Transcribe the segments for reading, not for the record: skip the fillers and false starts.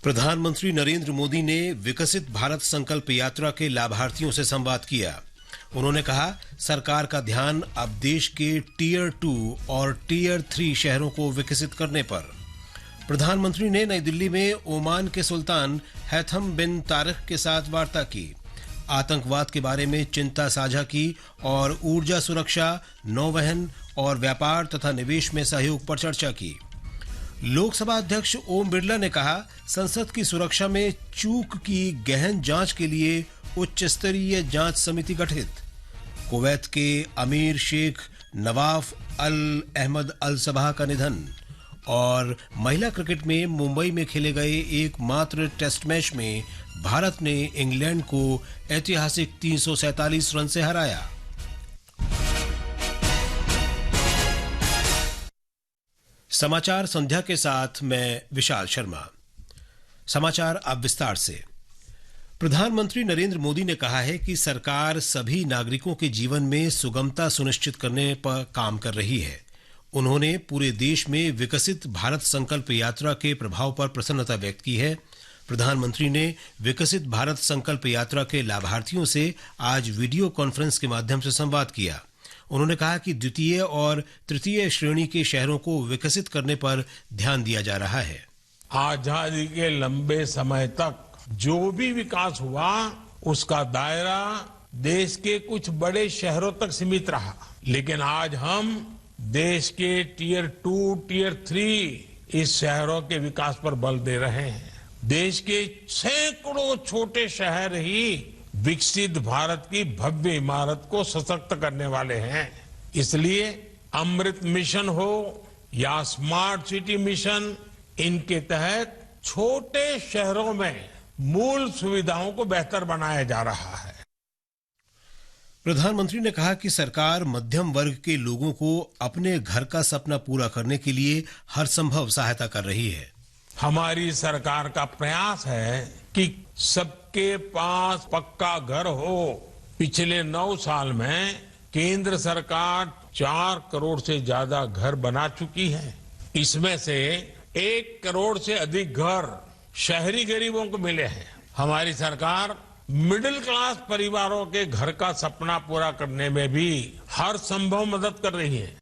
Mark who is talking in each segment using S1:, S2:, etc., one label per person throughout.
S1: प्रधानमंत्री नरेंद्र मोदी ने विकसित भारत संकल्प यात्रा के लाभार्थियों से संवाद किया। उन्होंने कहा, सरकार का ध्यान अब देश के टियर 2 और टियर 3 शहरों को विकसित करने पर। प्रधानमंत्री ने नई दिल्ली में ओमान के सुल्तान हैथम बिन तारिक के साथ वार्ता की, आतंकवाद के बारे में चिंता साझा की और ऊर्जा सुरक्षा, नौवहन और व्यापार तथा निवेश में सहयोग पर चर्चा की। लोकसभा अध्यक्ष ओम बिरला ने कहा, संसद की सुरक्षा में चूक की गहन जांच के लिए उच्च स्तरीय जांच समिति गठित। कुवैत के अमीर शेख नवाफ अल अहमद अल सबाह का निधन। और महिला क्रिकेट में मुंबई में खेले गए एकमात्र टेस्ट मैच में भारत ने इंग्लैंड को ऐतिहासिक 347 रन से हराया। समाचार संध्या के साथ मैं विशाल शर्मा। समाचार अब विस्तार से। प्रधानमंत्री नरेंद्र मोदी ने कहा है कि सरकार सभी नागरिकों के जीवन में सुगमता सुनिश्चित करने पर काम कर रही है। उन्होंने पूरे देश में विकसित भारत संकल्प यात्रा के प्रभाव पर प्रसन्नता व्यक्त की है। प्रधानमंत्री ने विकसित भारत संकल्प यात्रा के लाभार्थियों से आज वीडियो कॉन्फ्रेंस के माध्यम से संवाद किया। उन्होंने कहा कि द्वितीय और तृतीय श्रेणी के शहरों को विकसित करने पर ध्यान दिया जा रहा है।
S2: आजादी के लंबे समय तक जो भी विकास हुआ, उसका दायरा देश के कुछ बड़े शहरों तक सीमित रहा। लेकिन आज हम देश के टियर 2, टियर 3 इस शहरों के विकास पर बल दे रहे हैं। देश के सैकड़ों छोटे शहर ही विकसित भारत की भव्य इमारत को सशक्त करने वाले हैं। इसलिए अमृत मिशन हो या स्मार्ट सिटी मिशन, इनके तहत छोटे शहरों में मूल सुविधाओं को बेहतर बनाया जा रहा है।
S1: प्रधानमंत्री ने कहा कि सरकार मध्यम वर्ग के लोगों को अपने घर का सपना पूरा करने के लिए हर संभव सहायता कर रही है।
S2: हमारी सरकार का प्रयास है कि सबके पास पक्का घर हो। पिछले 9 साल में केंद्र सरकार 4 करोड़ से ज्यादा घर बना चुकी है। इसमें से 1 करोड़ से अधिक घर शहरी गरीबों को मिले हैं। हमारी सरकार मिडिल क्लास परिवारों के घर का सपना पूरा करने में भी हर संभव मदद कर रही है।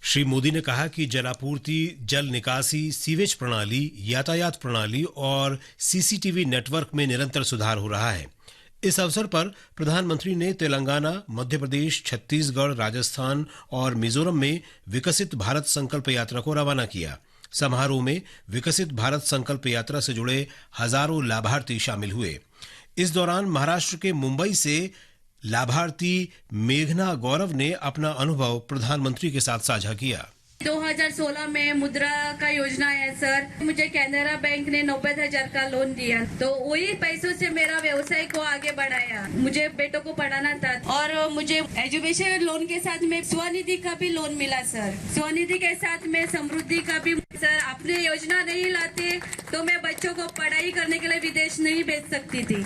S1: श्री मोदी ने कहा कि जलापूर्ति, जल निकासी, सीवेज प्रणाली, यातायात प्रणाली और सीसीटीवी नेटवर्क में निरंतर सुधार हो रहा है। इस अवसर पर प्रधानमंत्री ने तेलंगाना, मध्य प्रदेश, छत्तीसगढ़, राजस्थान और मिजोरम में विकसित भारत संकल्प यात्रा को रवाना किया। समारोह में विकसित भारत संकल्प यात्रा से जुड़े हजारों लाभार्थी शामिल हुए। इस दौरान महाराष्ट्र के मुंबई से लाभार्थी मेघना गौरव ने अपना अनुभव प्रधानमंत्री के साथ साझा किया।
S3: 2016 में मुद्रा का योजना है सर, मुझे कैनरा बैंक ने 90,000 का लोन दिया, तो वही पैसों से मेरा व्यवसाय को आगे बढ़ाया। मुझे बेटों को पढ़ाना था और मुझे एजुकेशन लोन के साथ में स्वनिधि का भी लोन मिला सर। स्वनिधि के साथ में समृद्धि का भी। सर, अपने योजना नहीं लाते तो मैं बच्चों को पढ़ाई करने के लिए विदेश नहीं भेज सकती थी।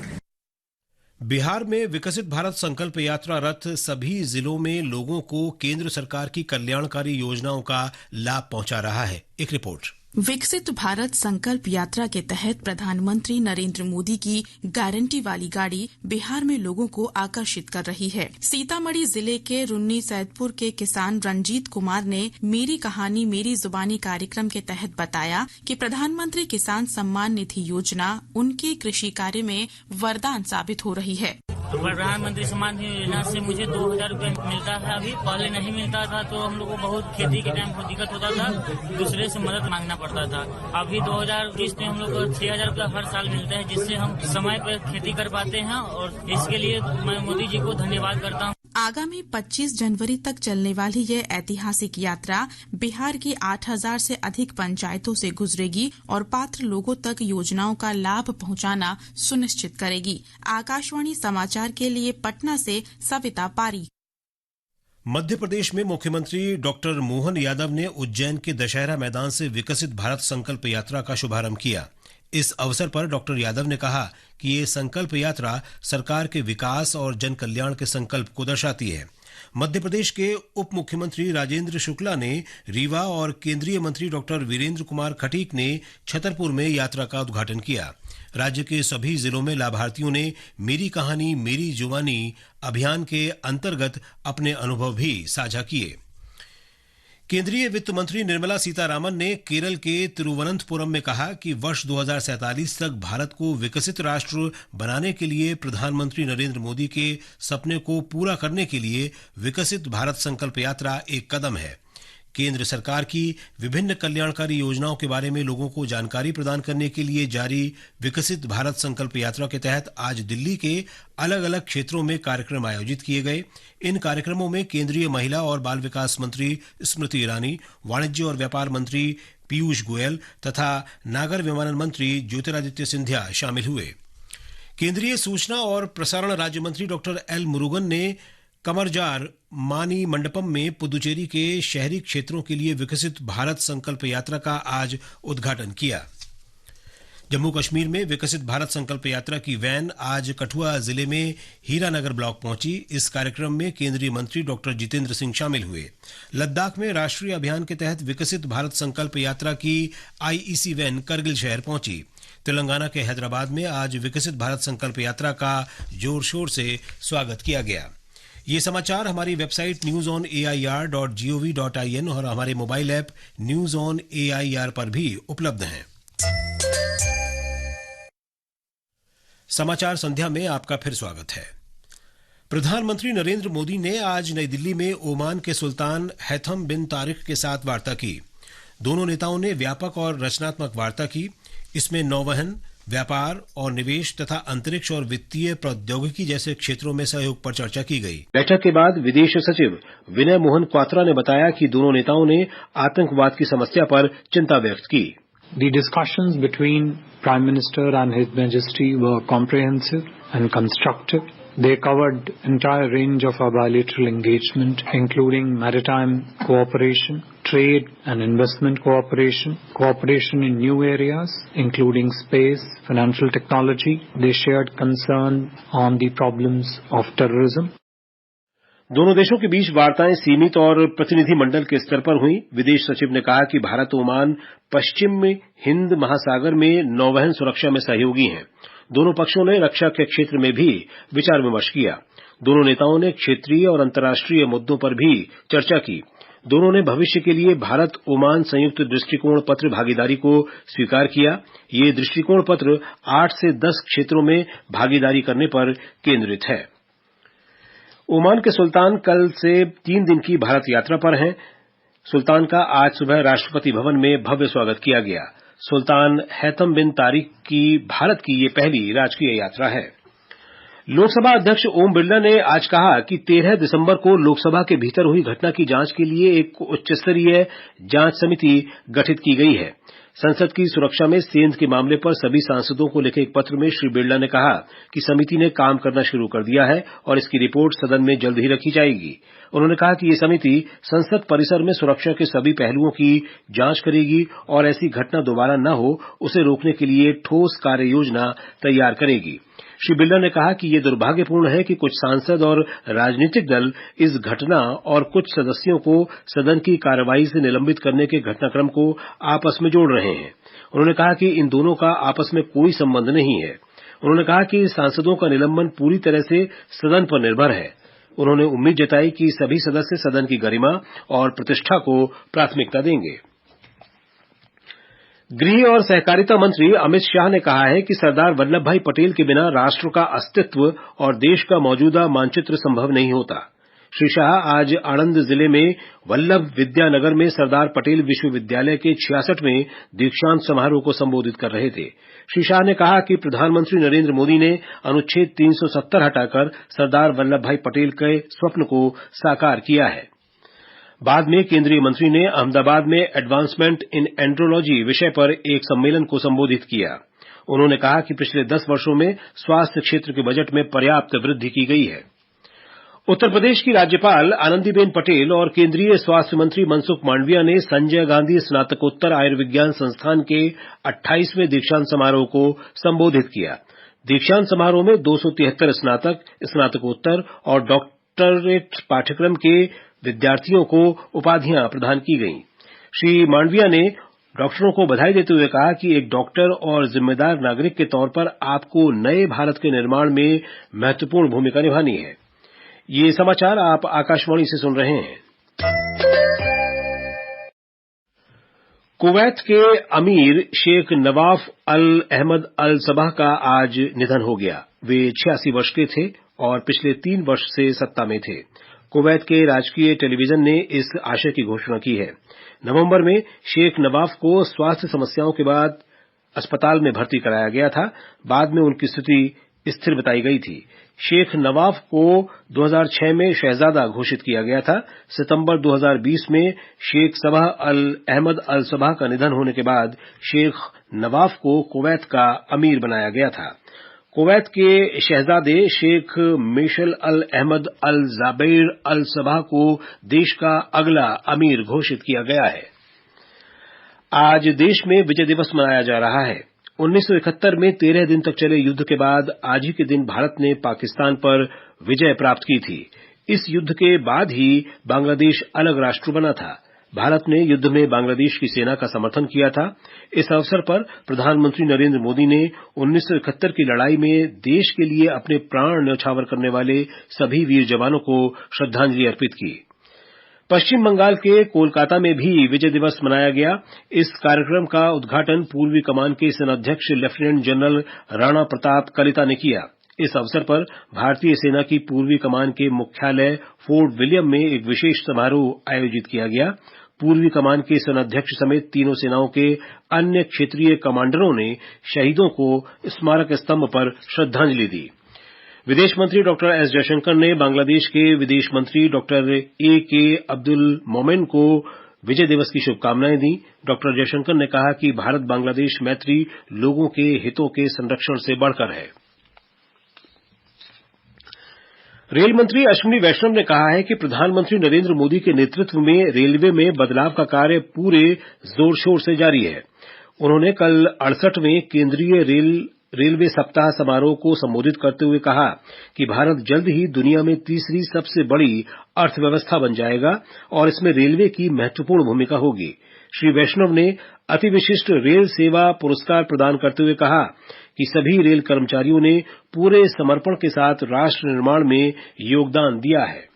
S1: बिहार में विकसित भारत संकल्प यात्रा रथ सभी जिलों में लोगों को केंद्र सरकार की कल्याणकारी योजनाओं का लाभ पहुंचा रहा है। एक रिपोर्ट।
S4: विकसित भारत संकल्प यात्रा के तहत प्रधानमंत्री नरेंद्र मोदी की गारंटी वाली गाड़ी बिहार में लोगों को आकर्षित कर रही है। सीतामढ़ी जिले के रुन्नी सैदपुर के किसान रंजीत कुमार ने मेरी कहानी मेरी जुबानी कार्यक्रम के तहत बताया कि प्रधानमंत्री किसान सम्मान निधि योजना उनके कृषि कार्य में वरदान साबित हो रही है।
S5: प्रधानमंत्री सम्मान निधि योजना से मुझे 2,000 रूपये मिलता है। अभी पहले नहीं मिलता था तो हम लोग को बहुत खेती के टाइम को दिक्कत होता था, दूसरे से मदद मांगना पड़ता था। अभी 2,000 किस्त में हम लोग को 6,000 रूपये हर साल मिलता है, जिससे हम समय पर खेती कर पाते हैं और इसके लिए मैं मोदी जी को धन्यवाद करता हूँ।
S4: आगामी 25 जनवरी तक चलने वाली ये ऐतिहासिक यात्रा बिहार की 8,000 से अधिक पंचायतों से गुजरेगी और पात्र लोगों तक योजनाओं का लाभ पहुंचाना सुनिश्चित करेगी। आकाशवाणी समाचार के लिए पटना से सविता पारी।
S1: मध्य प्रदेश में मुख्यमंत्री डॉक्टर मोहन यादव ने उज्जैन के दशहरा मैदान से विकसित भारत संकल्प यात्रा का शुभारंभ किया। इस अवसर पर डॉक्टर यादव ने कहा कि ये संकल्प यात्रा सरकार के विकास और जन कल्याण के संकल्प को दर्शाती है। मध्य प्रदेश के उप मुख्यमंत्री राजेंद्र शुक्ला ने रीवा और केंद्रीय मंत्री डॉक्टर वीरेंद्र कुमार खटीक ने छतरपुर में यात्रा का उद्घाटन किया। राज्य के सभी जिलों में लाभार्थियों ने मेरी कहानी मेरी जुबानी अभियान के अंतर्गत अपने अनुभव भी साझा किए। केंद्रीय वित्त मंत्री निर्मला सीतारामन ने केरल के तिरुवनंतपुरम में कहा कि वर्ष 2047 तक भारत को विकसित राष्ट्र बनाने के लिए प्रधानमंत्री नरेंद्र मोदी के सपने को पूरा करने के लिए विकसित भारत संकल्प यात्रा एक कदम है। केंद्र सरकार की विभिन्न कल्याणकारी योजनाओं के बारे में लोगों को जानकारी प्रदान करने के लिए जारी विकसित भारत संकल्प यात्रा के तहत आज दिल्ली के अलग अलग क्षेत्रों में कार्यक्रम आयोजित किए गए। इन कार्यक्रमों में केंद्रीय महिला और बाल विकास मंत्री स्मृति ईरानी, वाणिज्य और व्यापार मंत्री पीयूष गोयल तथा नागर विमानन मंत्री ज्योतिरादित्य सिंधिया शामिल हुए। केंद्रीय सूचना और प्रसारण राज्य मंत्री डॉक्टर एल मुरुगन ने कमरजार मानी मंडपम में पुदुचेरी के शहरी क्षेत्रों के लिए विकसित भारत संकल्प यात्रा का आज उद्घाटन किया। जम्मू कश्मीर में विकसित भारत संकल्प यात्रा की वैन आज कठुआ जिले में हीरानगर ब्लॉक पहुंची। इस कार्यक्रम में केंद्रीय मंत्री डॉक्टर जितेंद्र सिंह शामिल हुए। लद्दाख में राष्ट्रीय अभियान के तहत विकसित भारत संकल्प यात्रा की आईईसी वैन करगिल शहर पहुंची। तेलंगाना के हैदराबाद में आज विकसित भारत संकल्प यात्रा का जोर शोर से स्वागत किया गया। ये समाचार हमारी वेबसाइट newsonair.gov.in और हमारे mobile app news on AIR पर भी उपलब्ध हैं। समाचार संध्या में आपका फिर स्वागत है। प्रधानमंत्री नरेंद्र मोदी ने आज नई दिल्ली में ओमान के सुल्तान हैथम बिन तारिक के साथ वार्ता की। दोनों नेताओं ने व्यापक और रचनात्मक वार्ता की। इसमें नौवहन, व्यापार और निवेश तथा अंतरिक्ष और वित्तीय प्रौद्योगिकी जैसे क्षेत्रों में सहयोग पर चर्चा की गई। बैठक के बाद विदेश सचिव विनय मोहन क्वात्रा ने बताया कि दोनों नेताओं ने आतंकवाद की समस्या पर चिंता व्यक्त की।
S6: The discussions between Prime Minister and His Majesty were comprehensive and constructive. They covered entire range of our bilateral engagement, including maritime cooperation, trade and investment cooperation, cooperation in new areas, including space, financial technology. They shared concern on the problems of terrorism.
S1: दोनों देशों के बीच वार्ताएं सीमित और प्रतिनिधिमंडल के स्तर पर हुई। विदेश सचिव ने कहा कि भारत ओमान पश्चिम हिंद महासागर में नौवहन सुरक्षा में सहयोगी हैं। दोनों पक्षों ने रक्षा के क्षेत्र में भी विचार विमर्श किया। दोनों नेताओं ने क्षेत्रीय और अंतर्राष्ट्रीय मुद्दों पर भी चर्चा की। दोनों ने भविष्य के लिए भारत ओमान संयुक्त दृष्टिकोण पत्र भागीदारी को स्वीकार किया। ये दृष्टिकोण पत्र 8 से 10 क्षेत्रों में भागीदारी करने पर केंद्रित है। ओमान के सुल्तान कल से 3 दिन की भारत यात्रा पर हैं। सुल्तान का आज सुबह राष्ट्रपति भवन में भव्य स्वागत किया गया। सुल्तान हैथम बिन तारिक की भारत की ये पहली राजकीय यात्रा है। लोकसभा अध्यक्ष ओम बिरला ने आज कहा कि 13 दिसंबर को लोकसभा के भीतर हुई घटना की जांच के लिए एक उच्चस्तरीय जांच समिति गठित की गई है। संसद की सुरक्षा में सेंध के मामले पर सभी सांसदों को लिखे एक पत्र में श्री बिरला ने कहा कि समिति ने काम करना शुरू कर दिया है और इसकी रिपोर्ट सदन में जल्द ही रखी जाएगी। उन्होंने कहा कि ये समिति संसद परिसर में सुरक्षा के सभी पहलुओं की जांच करेगी और ऐसी घटना दोबारा न हो उसे रोकने के लिए ठोस कार्य योजना तैयार करेगी। श्री बिरला ने कहा कि ये दुर्भाग्यपूर्ण है कि कुछ सांसद और राजनीतिक दल इस घटना और कुछ सदस्यों को सदन की कार्रवाई से निलंबित करने के घटनाक्रम को आपस में जोड़ रहे हैं। उन्होंने कहा कि इन दोनों का आपस में कोई संबंध नहीं है। उन्होंने कहा कि सांसदों का निलंबन पूरी तरह से सदन पर निर्भर है। उन्होंने उम्मीद जताई कि सभी सदस्य सदन की गरिमा और प्रतिष्ठा को प्राथमिकता देंगे। गृह और सहकारिता मंत्री अमित शाह ने कहा है कि सरदार वल्लभ भाई पटेल के बिना राष्ट्र का अस्तित्व और देश का मौजूदा मानचित्र संभव नहीं होता। श्री शाह आज आणंद जिले में वल्लभ विद्यानगर में सरदार पटेल विश्वविद्यालय के 66वें दीक्षांत समारोह को संबोधित कर रहे थे। श्री शाह ने कहा कि प्रधानमंत्री नरेंद्र मोदी ने अनुच्छेद 370 हटाकर सरदार वल्लभ भाई पटेल के स्वप्न को साकार किया है। बाद में केंद्रीय मंत्री ने अहमदाबाद में एडवांसमेंट इन एंड्रोलॉजी विषय पर एक सम्मेलन को संबोधित किया। उन्होंने कहा कि पिछले 10 वर्षों में स्वास्थ्य क्षेत्र के बजट में पर्याप्त वृद्धि की गई है। उत्तर प्रदेश की राज्यपाल आनंदीबेन पटेल और केंद्रीय स्वास्थ्य मंत्री मनसुख मांडविया ने संजय गांधी स्नातकोत्तर आयुर्विज्ञान संस्थान के 28वें दीक्षांत समारोह को संबोधित किया। दीक्षांत समारोह में 273 स्नातक, स्नातकोत्तर और डॉक्टरेट पाठ्यक्रम के विद्यार्थियों को उपाधियां प्रदान की गईं। श्री मांडविया ने डॉक्टरों को बधाई देते हुए कहा कि एक डॉक्टर और जिम्मेदार नागरिक के तौर पर आपको नए भारत के निर्माण में महत्वपूर्ण भूमिका निभानी है। ये समाचार आप आकाशवाणी से सुन रहे हैं। कुवैत के अमीर शेख नवाफ अल अहमद अल सबह का आज निधन हो गया। वे 86 वर्ष के थे और पिछले 3 वर्ष से सत्ता में थे। कुवैत के राजकीय टेलीविजन ने इस आशय की घोषणा की है। नवंबर में शेख नवाफ को स्वास्थ्य समस्याओं के बाद अस्पताल में भर्ती कराया गया था। बाद में उनकी स्थिति स्थिर बताई गई थी। शेख नवाफ को 2006 में शहजादा घोषित किया गया था। सितंबर 2020 में शेख सबह अल अहमद अल सबह का निधन होने के बाद शेख नवाफ को कुवैत का अमीर बनाया गया था। कुवैत के शहजादे Sheikh Meshal Al Ahmad Al Jaber अल सबह को देश का अगला अमीर घोषित किया गया है। आज देश में विजय दिवस मनाया जा रहा है। 1971 में 13 दिन तक चले युद्ध के बाद आज ही के दिन भारत ने पाकिस्तान पर विजय प्राप्त की थी। इस युद्ध के बाद ही बांग्लादेश अलग राष्ट्र बना था। भारत ने युद्ध में बांग्लादेश की सेना का समर्थन किया था। इस अवसर पर प्रधानमंत्री नरेंद्र मोदी ने 1971 की लड़ाई में देश के लिए अपने प्राण न्यौछावर करने वाले सभी वीर जवानों को श्रद्धांजलि अर्पित की। पश्चिम बंगाल के कोलकाता में भी विजय दिवस मनाया गया। इस कार्यक्रम का उद्घाटन पूर्वी कमान के सेनाध्यक्ष लेफ्टिनेंट जनरल राणा प्रताप कलिता ने किया। इस अवसर पर भारतीय सेना की पूर्वी कमान के मुख्यालय फोर्ट विलियम में एक विशेष समारोह आयोजित किया गया। पूर्वी कमान के सेनाध्यक्ष समेत तीनों सेनाओं के अन्य क्षेत्रीय कमांडरों ने शहीदों को स्मारक स्तंभ पर श्रद्धांजलि दी। विदेश मंत्री डॉक्टर एस जयशंकर ने बांग्लादेश के विदेश मंत्री डॉक्टर ए.के. अब्दुल मोमेन को विजय दिवस की शुभकामनाएं दी। डॉक्टर जयशंकर ने कहा कि भारत बांग्लादेश मैत्री लोगों के हितों के संरक्षण से बढ़कर है। रेल मंत्री अश्विनी वैष्णव ने कहा है कि प्रधानमंत्री नरेंद्र मोदी के नेतृत्व में रेलवे में बदलाव का कार्य पूरे जोर शोर से जारी है। उन्होंने कल 68वें केंद्रीय रेलवे सप्ताह समारोह को संबोधित करते हुए कहा कि भारत जल्द ही दुनिया में तीसरी सबसे बड़ी अर्थव्यवस्था बन जाएगा और इसमें रेलवे की महत्वपूर्ण भूमिका होगी। श्री वैष्णव ने अति विशिष्ट रेल सेवा पुरस्कार प्रदान करते हुए कहा कि सभी रेल कर्मचारियों ने पूरे समर्पण के साथ राष्ट्र निर्माण में योगदान दिया है।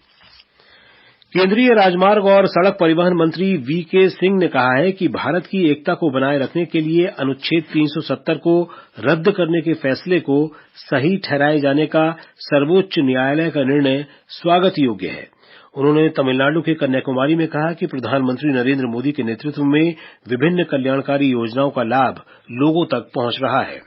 S1: केंद्रीय राजमार्ग और सड़क परिवहन मंत्री वी.के. सिंह ने कहा है कि भारत की एकता को बनाए रखने के लिए अनुच्छेद 370 को रद्द करने के फैसले को सही ठहराए जाने का सर्वोच्च न्यायालय का निर्णय स्वागत योग्य है। उन्होंने तमिलनाडु के कन्याकुमारी में कहा कि प्रधानमंत्री नरेंद्र मोदी के नेतृत्व में विभिन्न कल्याणकारी योजनाओं का लाभ लोगों तक पहुंच रहा है।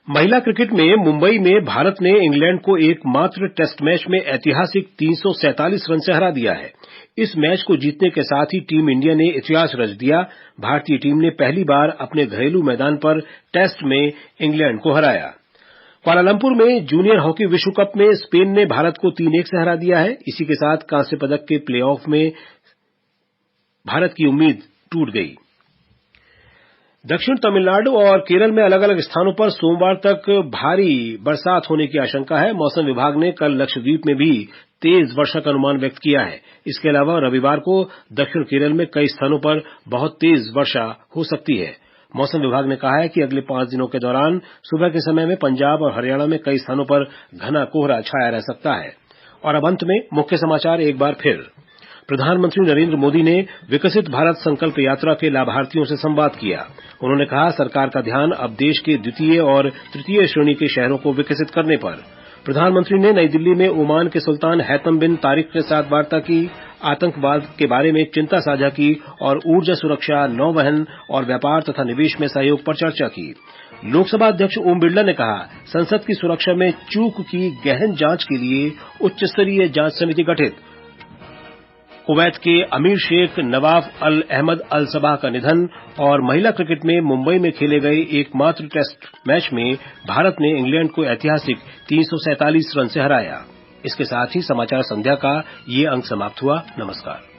S1: महिला क्रिकेट में मुंबई में भारत ने इंग्लैंड को एकमात्र टेस्ट मैच में ऐतिहासिक 347 रन से हरा दिया है। इस मैच को जीतने के साथ ही टीम इंडिया ने इतिहास रच दिया। भारतीय टीम ने पहली बार अपने घरेलू मैदान पर टेस्ट में इंग्लैंड को हराया। कुआलालंपुर में जूनियर हॉकी विश्व कप में स्पेन ने भारत को 3-1 से हरा दिया है। इसी के साथ कांस्य पदक के प्लेऑफ में भारत की उम्मीद टूट गई। दक्षिण तमिलनाडु और केरल में अलग अलग स्थानों पर सोमवार तक भारी बरसात होने की आशंका है। मौसम विभाग ने कल लक्षद्वीप में भी तेज वर्षा का अनुमान व्यक्त किया है। इसके अलावा रविवार को दक्षिण केरल में कई स्थानों पर बहुत तेज वर्षा हो सकती है। मौसम विभाग ने कहा है कि अगले 5 दिनों के दौरान सुबह के समय में पंजाब और हरियाणा में कई स्थानों पर घना कोहरा छाया रह सकता है। और अब अंत में मुख्य समाचार एक बार फिर। प्रधानमंत्री नरेंद्र मोदी ने विकसित भारत संकल्प यात्रा के लाभार्थियों से संवाद किया। उन्होंने कहा, सरकार का ध्यान अब देश के द्वितीय और तृतीय श्रेणी के शहरों को विकसित करने पर। प्रधानमंत्री ने नई दिल्ली में ओमान के सुल्तान हैतम बिन तारिक के साथ वार्ता की, आतंकवाद के बारे में चिंता साझा की और ऊर्जा सुरक्षा, नौवहन और व्यापार तथा निवेश में सहयोग पर चर्चा की। लोकसभा अध्यक्ष ओम बिरला ने कहा, संसद की सुरक्षा में चूक की गहन जांच के लिए उच्च स्तरीय जांच समिति गठित। कुवैत के अमीर शेख नवाफ अल अहमद अल सबाह का निधन और महिला क्रिकेट में मुंबई में खेले गए एकमात्र टेस्ट मैच में भारत ने इंग्लैंड को ऐतिहासिक 347 रन से हराया। इसके साथ ही समाचार संध्या का ये अंक समाप्त हुआ। नमस्कार।